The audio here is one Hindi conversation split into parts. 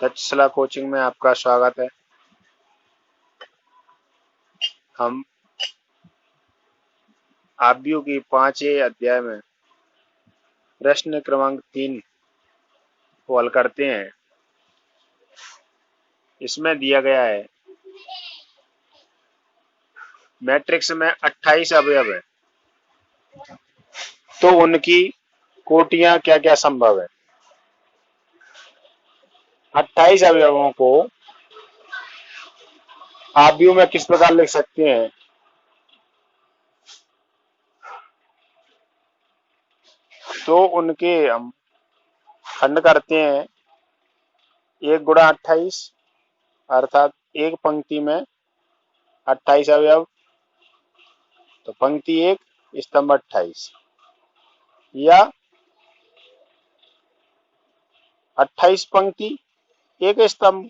तक्षशिला कोचिंग में आपका स्वागत है। हम आव्यूह की 5वें अध्याय में प्रश्न क्रमांक 3 को हल करते हैं। इसमें दिया गया है मैट्रिक्स में 28 अवयव है, तो उनकी कोटियां क्या क्या संभव है। 28 अवयवों को आव्यूह में किस प्रकार लिख सकते हैं। तो उनके हम खंड करते हैं 1 गुणा 28, अर्थात एक पंक्ति में 28 अवयव, तो पंक्ति 1 स्तंभ 28, या 28 पंक्ति 1 स्तंभ,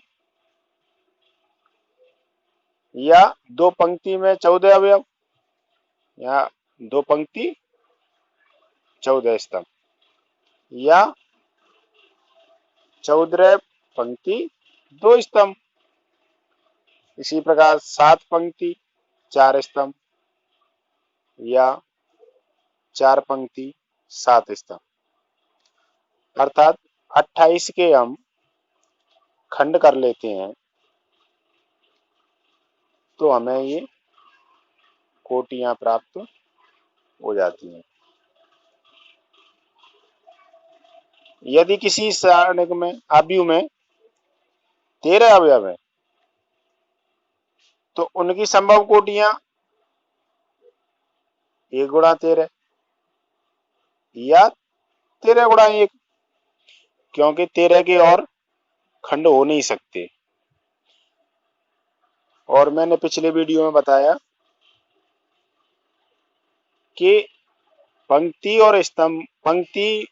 या 2 पंक्ति में 14 अवयव, या 2 पंक्ति 14 स्तंभ, या 14 पंक्ति 2 स्तंभ। इसी प्रकार 7 पंक्ति 4 स्तंभ, या 4 पंक्ति 7 स्तंभ, अर्थात 28 के हम खंड कर लेते हैं तो हमें ये कोटियां प्राप्त हो जाती हैं। यदि किसी सारणिक में आव्यूह में 13 अवयव है, तो उनकी संभव कोटियां 1 गुणा 13 या 13 गुणा 1, क्योंकि 13 के और खंड हो नहीं सकते। और मैंने पिछले वीडियो में बताया कि पंक्ति और स्तंभ, पंक्ति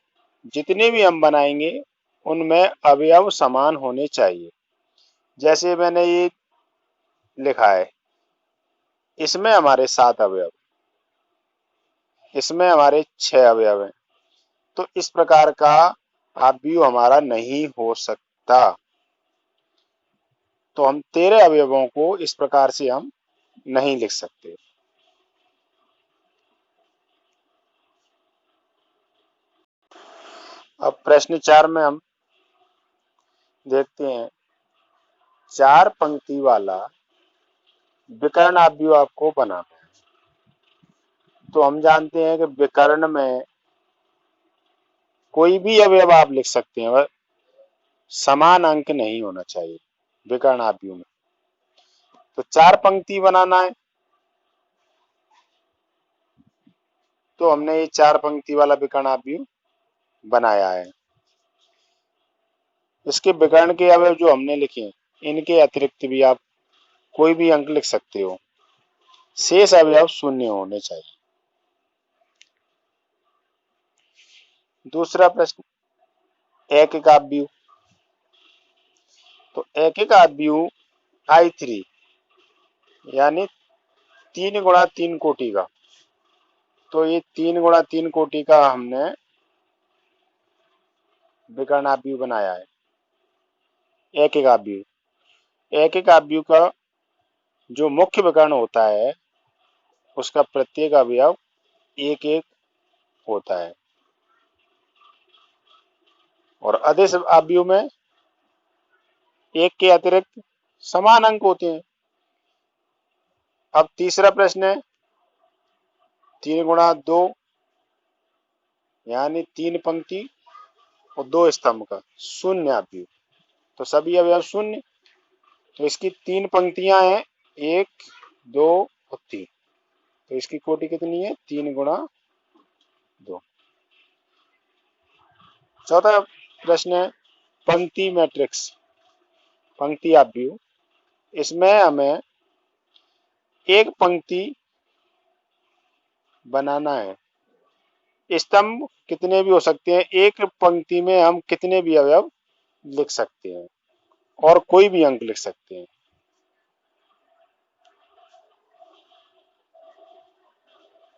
जितने भी हम बनाएंगे उनमें अवयव समान होने चाहिए। जैसे मैंने ये लिखा है, इसमें हमारे 7 अवयव, इसमें हमारे 6 अवयव हैं, तो इस प्रकार का आव्यूह हमारा नहीं हो सकता। तो हम 13 अवयवों को इस प्रकार से हम नहीं लिख सकते। अब प्रश्न 4 में हम देखते हैं 4 पंक्ति वाला विकर्ण आव्यूह आपको बनाना है। तो हम जानते हैं कि विकर्ण में कोई भी अवयव आप लिख सकते हैं, समान अंक नहीं होना चाहिए विकर्ण आव्यूह में। तो 4 पंक्ति बनाना है, तो हमने ये 4 पंक्ति वाला विकर्ण आव्यूह बनाया है। इसके विकर्ण के अवयव जो हमने लिखे हैं, इनके अतिरिक्त भी आप कोई भी अंक लिख सकते हो, शेष अवयव शून्य होने चाहिए। दूसरा प्रश्न, एक आव्यूह। तो एक आव्यूह I3 यानी 3 गुणा 3 कोटि का। तो ये 3 गुणा 3 कोटि का हमने विकर्ण आव्यूह बनाया है। एक आव्यूह, एक आव्यूह का जो मुख्य विकर्ण होता है उसका प्रत्येक अवयव 1-1 होता है, और अदिश आव्यूह में 1 के अतिरिक्त समान अंक होते हैं। अब तीसरा प्रश्न है 3 गुणा 2 यानी 3 पंक्ति और 2 स्तंभ का शून्य आव्यूह। तो सभी अवयव शून्य, तो इसकी 3 पंक्तियां हैं, 1, 2 और 3, तो इसकी कोटि कितनी है, 3 गुणा 2। चौथा प्रश्न है पंक्ति मैट्रिक्स, पंक्ति आव्यूह। इसमें हमें एक पंक्ति बनाना है, स्तंभ कितने भी हो सकते हैं, एक पंक्ति में हम कितने भी अवयव लिख सकते हैं और कोई भी अंक लिख सकते हैं।